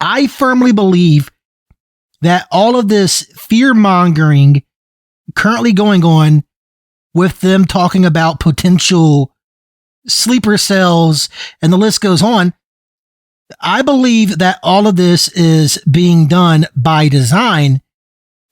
I firmly believe that all of this fear mongering currently going on with them talking about potential sleeper cells and the list goes on, I believe that all of this is being done by design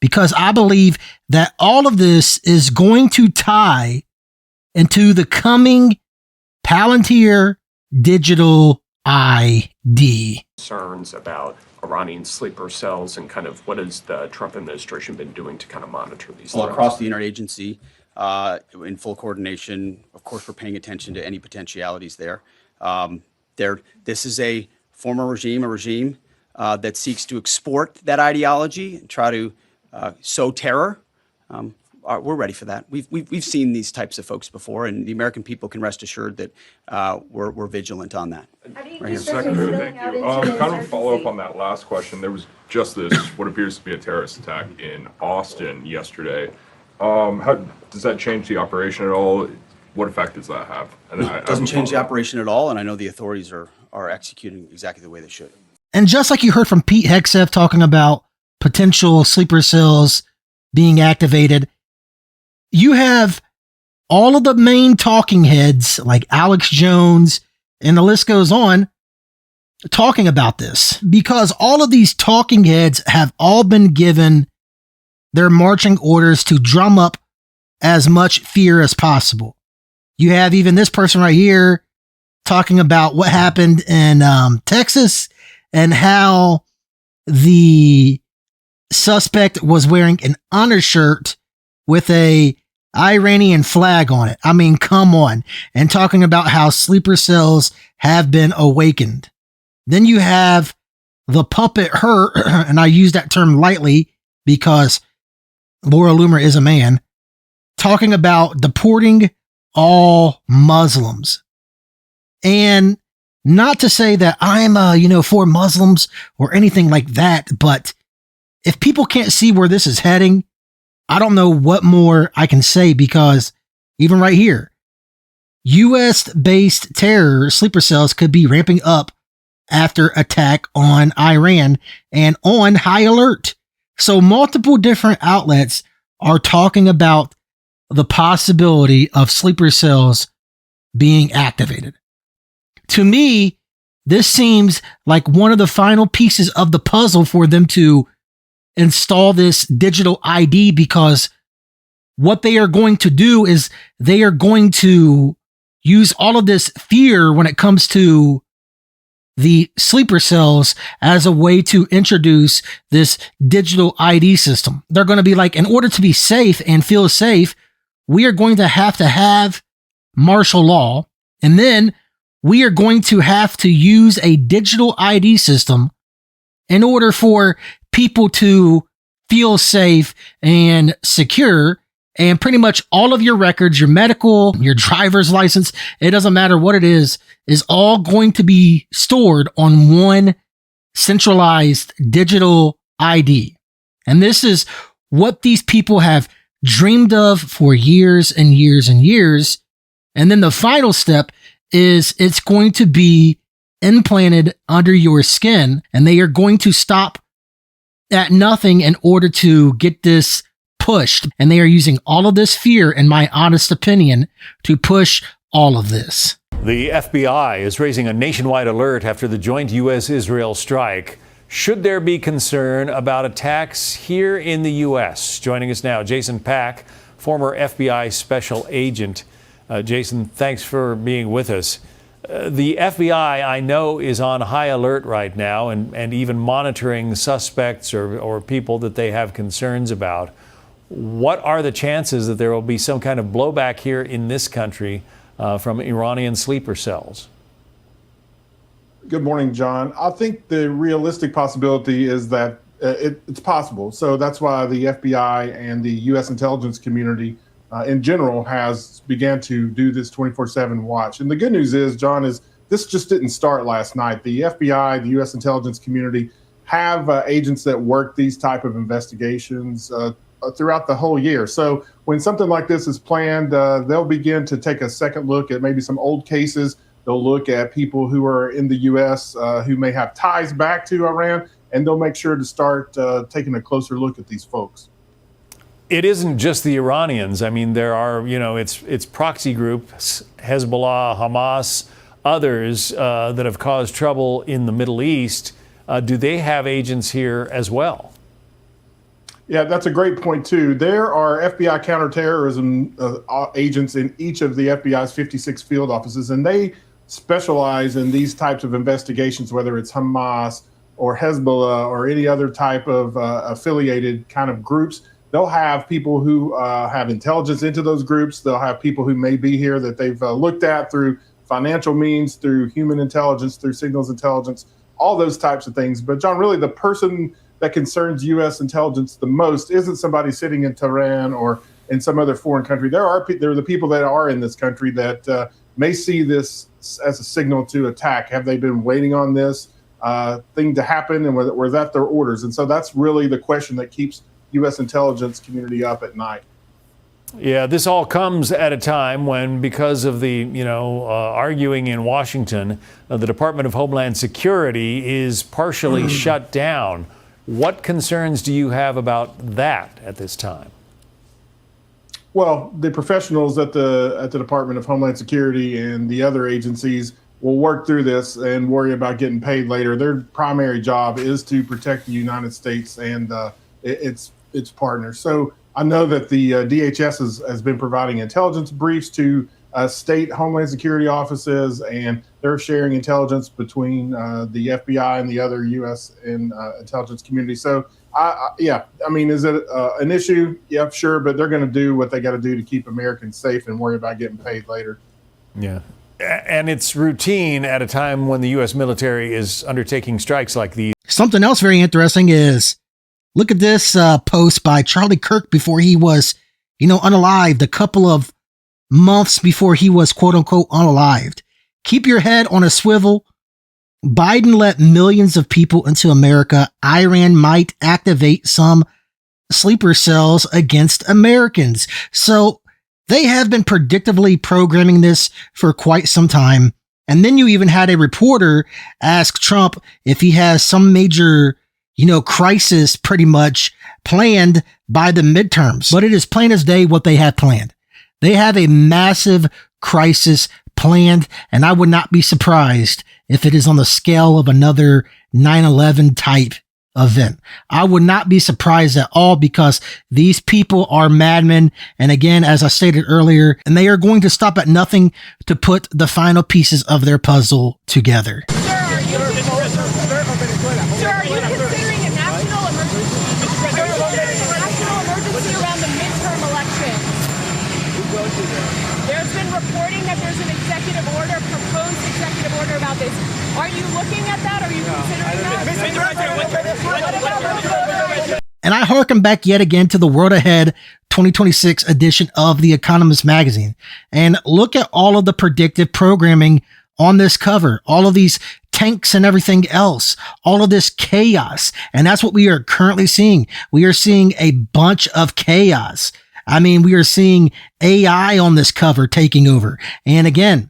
because I believe that all of this is going to tie into the coming Palantir digital ID. Concerns about Iranian sleeper cells and kind of what has the Trump administration been doing to kind of monitor these threats? Across the interagency, in full coordination, of course, we're paying attention to any potentialities there. This is a former regime, a regime that seeks to export that ideology and try to sow terror. We're ready for that. We've seen these types of folks before, and the American people can rest assured that we're vigilant on that. Right Secretary, thank you. Kind of a follow up on that last question. There was just this what appears to be a terrorist attack in Austin yesterday. How does that change the operation at all? What effect does that have? And it doesn't change the operation at all, and I know the authorities are executing exactly the way they should. And just like you heard from Pete Hegseth talking about potential sleeper cells being activated, you have all of the main talking heads like Alex Jones and the list goes on talking about this because all of these talking heads have all been given their marching orders to drum up as much fear as possible. You have even this person right here talking about what happened in Texas and how the suspect was wearing an undershirt with a Iranian flag on it. I mean, come on. And talking about how sleeper cells have been awakened. Then you have the puppet her, and I use that term lightly because Laura Loomer is a man, talking about deporting all Muslims. And not to say that I'm, for Muslims or anything like that, but if people can't see where this is heading, I don't know what more I can say because even right here, US-based terror sleeper cells could be ramping up after attack on Iran and on high alert. So multiple different outlets are talking about the possibility of sleeper cells being activated. To me, this seems like one of the final pieces of the puzzle for them to install this digital ID because what they are going to do is they are going to use all of this fear when it comes to the sleeper cells as a way to introduce this digital ID system. They're going to be like, in order to be safe and feel safe, we are going to have martial law. And then we are going to have to use a digital ID system in order for people to feel safe and secure. And pretty much all of your records, your medical, your driver's license, it doesn't matter what it is all going to be stored on one centralized digital ID. And this is what these people have dreamed of for years and years and years. And then the final step is it's going to be implanted under your skin, and they are going to stop at nothing in order to get this pushed. And they are using all of this fear, in my honest opinion, to push all of this. The FBI is raising a nationwide alert after the joint U.S.-Israel strike. Should there be concern about attacks here in the U.S.? Joining us now, Jason Pack, former FBI special agent. Jason, thanks for being with us. The FBI, I know, is on high alert right now and even monitoring suspects or people that they have concerns about. What are the chances that there will be some kind of blowback here in this country from Iranian sleeper cells? Good morning, John. I think the realistic possibility is that it's possible. So that's why the FBI and the U.S. intelligence community in general has began to do this 24/7 watch. And the good news is, John, is this just didn't start last night. The FBI, the U.S. intelligence community have agents that work these type of investigations throughout the whole year. So when something like this is planned, they'll begin to take a second look at maybe some old cases They'll look at people who are in the U.S. Who may have ties back to Iran, and they'll make sure to start taking a closer look at these folks. It isn't just the Iranians. I mean, there are, it's proxy groups, Hezbollah, Hamas, others that have caused trouble in the Middle East. Do they have agents here as well? Yeah, that's a great point, too. There are FBI counterterrorism agents in each of the FBI's 56 field offices, and they specialize in these types of investigations, whether it's Hamas or Hezbollah or any other type of affiliated kind of groups. They'll have people who have intelligence into those groups. They'll have people who may be here that they've looked at through financial means, through human intelligence, through signals intelligence, all those types of things. But John, really the person that concerns U.S. intelligence the most isn't somebody sitting in Tehran or in some other foreign country. There are the people that are in this country that may see this as a signal to attack. Have they been waiting on this thing to happen, and were that their orders? And so that's really the question that keeps U.S. intelligence community up at night. Yeah, this all comes at a time when, because of the, arguing in Washington, the Department of Homeland Security is partially shut down. What concerns do you have about that at this time? Well, the professionals at the Department of Homeland Security and the other agencies will work through this and worry about getting paid later. Their primary job is to protect the United States and its partners. So I know that the DHS has been providing intelligence briefs to state Homeland Security offices, and they're sharing intelligence between the FBI and the other U.S. Intelligence community. So, is it an issue? Yeah, sure, but they're going to do what they got to do to keep Americans safe and worry about getting paid later. Yeah. And it's routine at a time when the U.S. military is undertaking strikes like these. Something else very interesting is, look at this post by Charlie Kirk before he was, unalived, a couple of months before he was, quote unquote, unalived. Keep your head on a swivel. Biden let millions of people into America. Iran might activate some sleeper cells against Americans. So they have been predictably programming this for quite some time. And then you even had a reporter ask Trump if he has some major crisis pretty much planned by the midterms. But it is plain as day what they have planned. They have a massive crisis planned, and I would not be surprised if it is on the scale of another 9/11 type event. I would not be surprised at all, because these people are madmen. And again, as I stated earlier, and they are going to stop at nothing to put the final pieces of their puzzle together. Sir, are you considering a national emergency around the midterm election? There's been reporting that there's an proposed executive order about this. Are you looking at that? Are you considering that? And I harken back yet again to the World Ahead 2026 edition of The Economist magazine. And look at all of the predictive programming on this cover, all of these tanks and everything else, all of this chaos. And that's what we are currently seeing. We are seeing a bunch of chaos. I mean, we are seeing AI on this cover taking over. And again,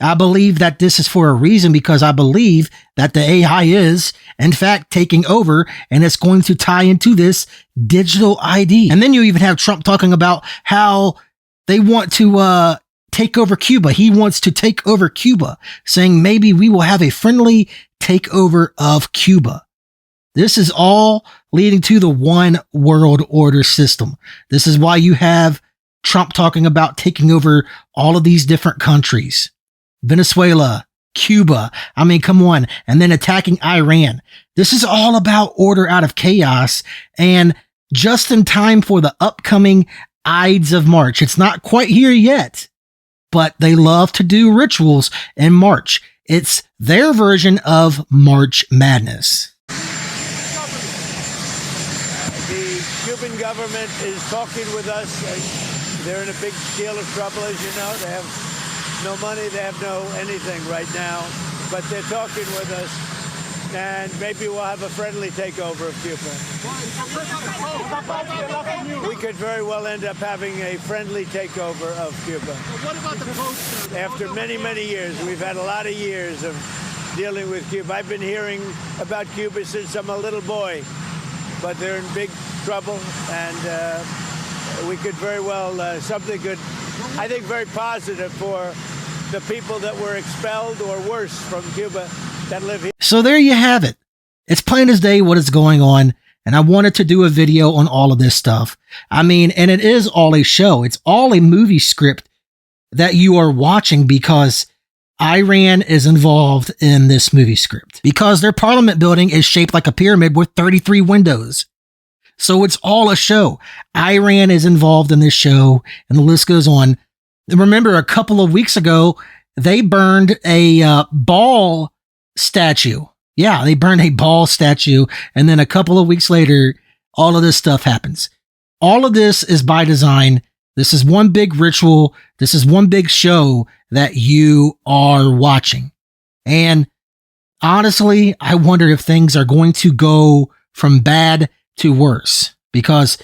I believe that this is for a reason, because I believe that the AI is, in fact, taking over, and it's going to tie into this digital ID. And then you even have Trump talking about how they want to take over Cuba. He wants to take over Cuba, saying maybe we will have a friendly takeover of Cuba. This is all leading to the one world order system. This is why you have Trump talking about taking over all of these different countries. Venezuela, Cuba. I mean, come on. And then attacking Iran. This is all about order out of chaos, and just in time for the upcoming Ides of March. It's not quite here yet, but they love to do rituals in March. It's their version of March Madness. The Cuban government is talking with us. They're in a big deal of trouble, as you know. They have no money, they have no anything right now, but they're talking with us. and maybe we'll have a friendly takeover of Cuba. We could very well end up having a friendly takeover of Cuba. What about the post? After many, many years, we've had a lot of years of dealing with Cuba. I've been hearing about Cuba since I'm a little boy, but they're in big trouble, and we could very well, something good, I think very positive for the people that were expelled or worse from Cuba that live here. So there you have it. It's plain as day what is going on. And I wanted to do a video on all of this stuff. I mean, and it is all a show. It's all a movie script that you are watching because Iran is involved in this movie script because their parliament building is shaped like a pyramid with 33 windows. So it's all a show. Iran is involved in this show, and the list goes on. Remember, a couple of weeks ago, they burned a ball statue. Yeah, they burned a ball statue, and then a couple of weeks later, all of this stuff happens. All of this is by design. This is one big ritual. This is one big show that you are watching. And honestly, I wonder if things are going to go from bad to worse, because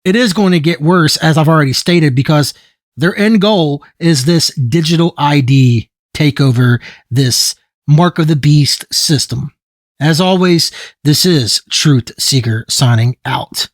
it is going to get worse, as I've already stated, because their end goal is this digital ID takeover, this Mark of the Beast system. As always, this is Truth Seeker signing out.